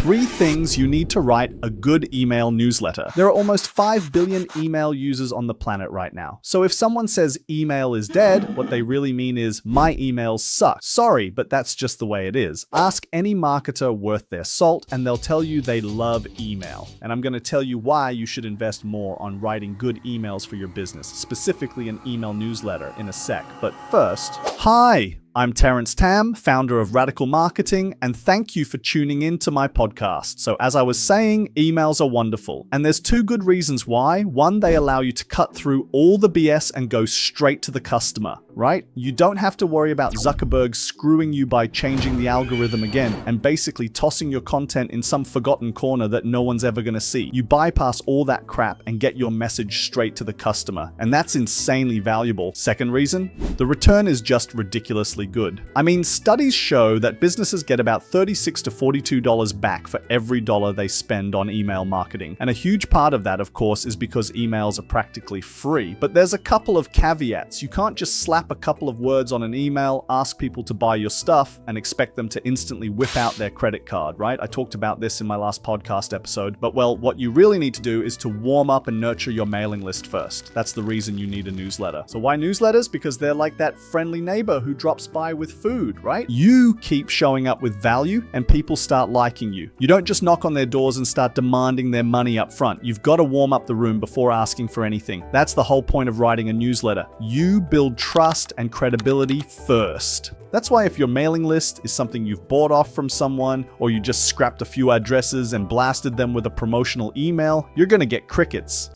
3 things you need to write a good email newsletter. There are almost 5 billion email users on the planet right now. So if someone says email is dead, what they really mean is my emails suck. Sorry, but that's just the way it is. Ask any marketer worth their salt and they'll tell you they love email. And I'm going to tell you why you should invest more on writing good emails for your business, specifically an email newsletter in a sec. But first, hi! I'm Terrence Tam, founder of Radical Marketing, and thank you for tuning in to my podcast. So as I was saying, emails are wonderful. And there's 2 good reasons why. One, they allow you to cut through all the BS and go straight to the customer, right? You don't have to worry about Zuckerberg screwing you by changing the algorithm again and basically tossing your content in some forgotten corner that no one's ever gonna see. You bypass all that crap and get your message straight to the customer. And that's insanely valuable. Second reason, the return is just ridiculously good. I mean, studies show that businesses get about $36 to $42 back for every dollar they spend on email marketing. And a huge part of that, of course, is because emails are practically free. But there's a couple of caveats. You can't just slap a couple of words on an email, ask people to buy your stuff, and expect them to instantly whip out their credit card, right? I talked about this in my last podcast episode. But well, what you really need to do is to warm up and nurture your mailing list first. That's the reason you need a newsletter. So why newsletters? Because they're like that friendly neighbor who drops by with food, right? You keep showing up with value and people start liking you. You don't just knock on their doors and start demanding their money up front. You've got to warm up the room before asking for anything. That's the whole point of writing a newsletter. You build trust and credibility first. That's why if your mailing list is something you've bought off from someone, or you just scrapped a few addresses and blasted them with a promotional email, you're gonna get crickets.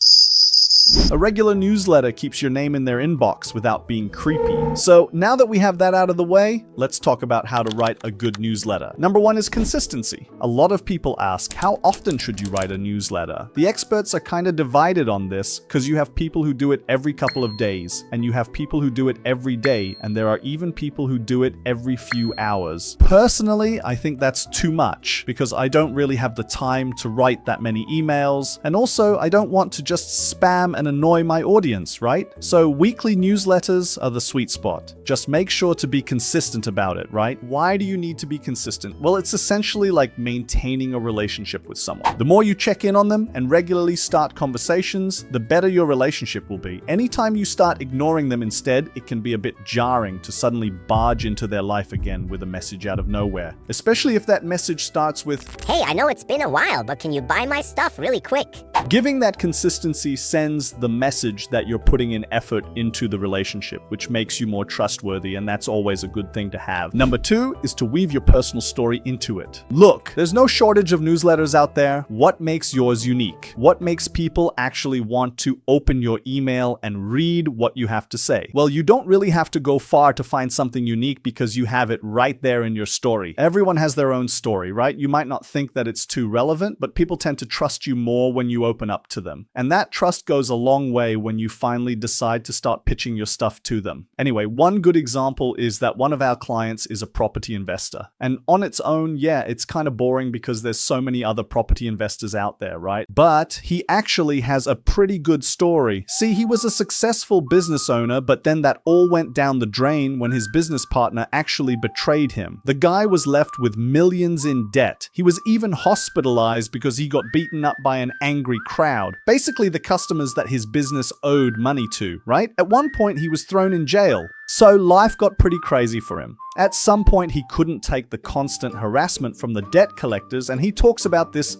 A regular newsletter keeps your name in their inbox without being creepy. So now that we have that out of the way, let's talk about how to write a good newsletter. Number 1 is consistency. A lot of people ask, how often should you write a newsletter? The experts are kind of divided on this because you have people who do it every couple of days, and you have people who do it every day, and there are even people who do it every few hours. Personally, I think that's too much because I don't really have the time to write that many emails, and also I don't want to just spam and annoy my audience, right? So weekly newsletters are the sweet spot. Just make sure to be consistent about it, right? Why do you need to be consistent? Well, it's essentially like maintaining a relationship with someone. The more you check in on them and regularly start conversations, the better your relationship will be. Anytime you start ignoring them instead, it can be a bit jarring to suddenly barge into their life again with a message out of nowhere. Especially if that message starts with, "Hey, I know it's been a while, but can you buy my stuff really quick?" Giving that consistency sends the message that you're putting in effort into the relationship, which makes you more trustworthy, and that's always a good thing to have. Number 2 is to weave your personal story into it. Look, there's no shortage of newsletters out there. What makes yours unique? What makes people actually want to open your email and read what you have to say? Well, you don't really have to go far to find something unique because you have it right there in your story. Everyone has their own story, right? You might not think that it's too relevant, but people tend to trust you more when you open up to them. And that trust goes a long way when you finally decide to start pitching your stuff to them. Anyway, one good example is that one of our clients is a property investor. And on its own, yeah, it's kind of boring because there's so many other property investors out there, right? But he actually has a pretty good story. See, he was a successful business owner, but then that all went down the drain when his business partner actually betrayed him. The guy was left with millions in debt. He was even hospitalized because he got beaten up by an angry crowd. Basically, the customers that his business owed money to, right? At one point, he was thrown in jail. So life got pretty crazy for him. At some point, he couldn't take the constant harassment from the debt collectors, and he talks about this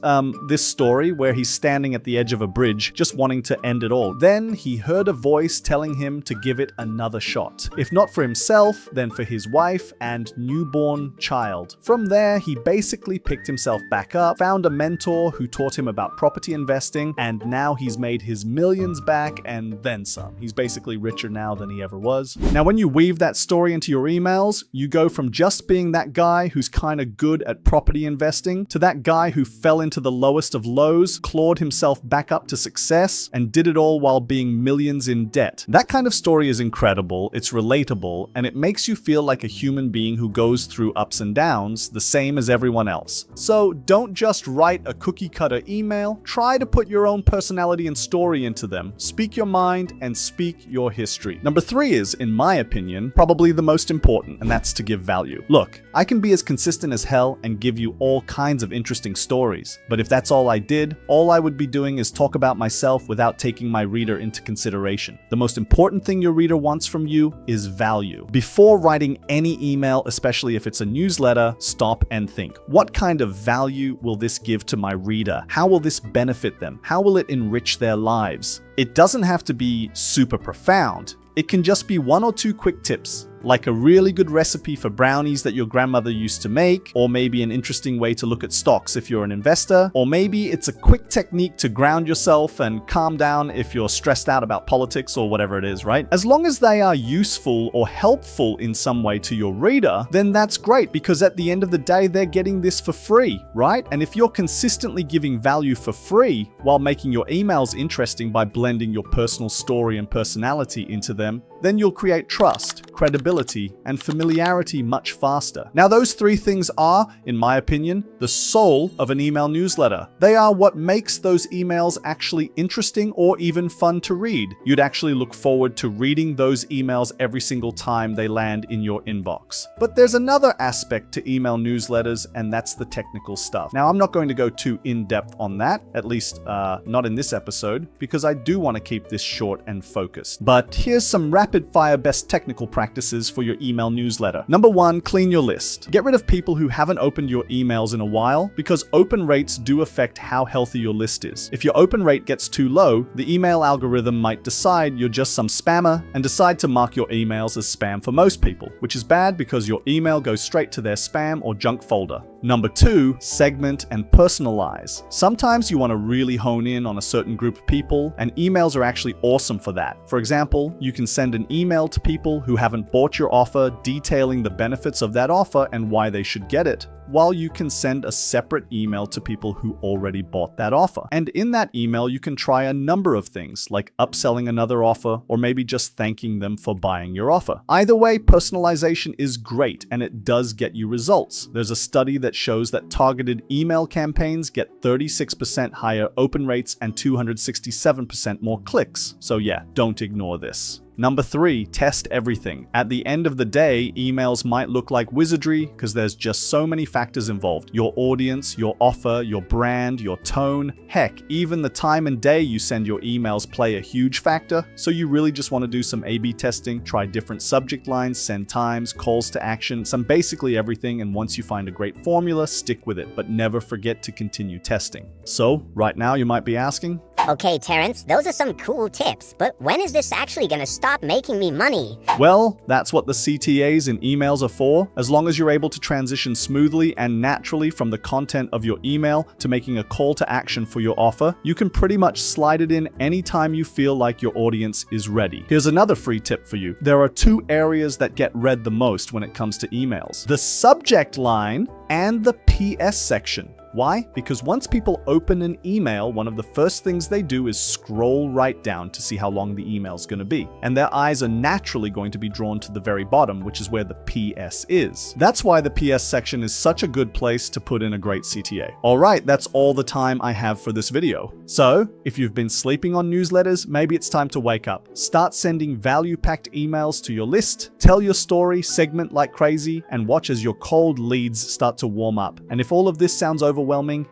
story where he's standing at the edge of a bridge, just wanting to end it all. Then he heard a voice telling him to give it another shot. If not for himself, then for his wife and newborn child. From there, he basically picked himself back up, found a mentor who taught him about property investing, and now he's made his millions back and then some. He's basically richer now than he ever was. Now, when you weave that story into your emails, you go from just being that guy who's kind of good at property investing to that guy who fell into the lowest of lows, clawed himself back up to success, and did it all while being millions in debt. That kind of story is incredible, it's relatable, and it makes you feel like a human being who goes through ups and downs, the same as everyone else. So don't just write a cookie-cutter email, try to put your own personality and story into them. Speak your mind and speak your history. Number 3 is, in my opinion, opinion, probably the most important, and that's to give value. Look, I can be as consistent as hell and give you all kinds of interesting stories, but if that's all I did, all I would be doing is talk about myself without taking my reader into consideration. The most important thing your reader wants from you is value. Before writing any email, especially if it's a newsletter, stop and think. What kind of value will this give to my reader? How will this benefit them? How will it enrich their lives? It doesn't have to be super profound. It can just be 1 or 2 quick tips, like a really good recipe for brownies that your grandmother used to make, or maybe an interesting way to look at stocks if you're an investor, or maybe it's a quick technique to ground yourself and calm down if you're stressed out about politics or whatever it is, right? As long as they are useful or helpful in some way to your reader, then that's great, because at the end of the day, they're getting this for free, right? And if you're consistently giving value for free while making your emails interesting by blending your personal story and personality into them, then you'll create trust, credibility, and familiarity much faster. Now, those 3 things are, in my opinion, the soul of an email newsletter. They are what makes those emails actually interesting or even fun to read. You'd actually look forward to reading those emails every single time they land in your inbox. But there's another aspect to email newsletters, and that's the technical stuff. Now, I'm not going to go too in-depth on that, at least not in this episode, because I do want to keep this short and focused. But here's some rapid-fire best technical practices for your email newsletter. Number 1, clean your list. Get rid of people who haven't opened your emails in a while, because open rates do affect how healthy your list is. If your open rate gets too low, the email algorithm might decide you're just some spammer and decide to mark your emails as spam for most people, which is bad because your email goes straight to their spam or junk folder. Number 2, segment and personalize. Sometimes you want to really hone in on a certain group of people, and emails are actually awesome for that. For example, you can send an email to people who haven't bought your offer detailing the benefits of that offer and why they should get it, while you can send a separate email to people who already bought that offer. And in that email, you can try a number of things, like upselling another offer, or maybe just thanking them for buying your offer. Either way, personalization is great, and it does get you results. There's a study that shows that targeted email campaigns get 36% higher open rates and 267% more clicks. So yeah, don't ignore this. Number 3, test everything. At the end of the day, emails might look like wizardry because there's just so many factors involved. Your audience, your offer, your brand, your tone, heck, even the time and day you send your emails play a huge factor. So you really just want to do some A/B testing, try different subject lines, send times, calls to action, some basically everything, and once you find a great formula, stick with it, but never forget to continue testing. So, right now you might be asking, Okay, Terrence, those are some cool tips, but when is this actually gonna stop making me money? well, that's what the CTAs in emails are for. As long as you're able to transition smoothly and naturally from the content of your email to making a call to action for your offer, you can pretty much slide it in anytime you feel like your audience is ready. Here's another free tip for you. There are 2 areas that get read the most when it comes to emails: the subject line and the PS section. Why? Because once people open an email, one of the first things they do is scroll right down to see how long the email's going to be. And their eyes are naturally going to be drawn to the very bottom, which is where the PS is. That's why the PS section is such a good place to put in a great CTA. Alright, that's all the time I have for this video. So, if you've been sleeping on newsletters, maybe it's time to wake up. Start sending value-packed emails to your list, tell your story, segment like crazy, and watch as your cold leads start to warm up. And if all of this sounds overwhelming,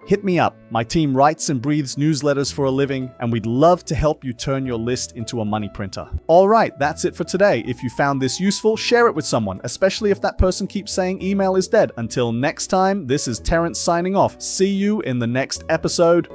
hit me up. My team writes and breathes newsletters for a living, and we'd love to help you turn your list into a money printer. Alright, that's it for today. If you found this useful, share it with someone, especially if that person keeps saying email is dead. Until next time, this is Terrence signing off. See you in the next episode.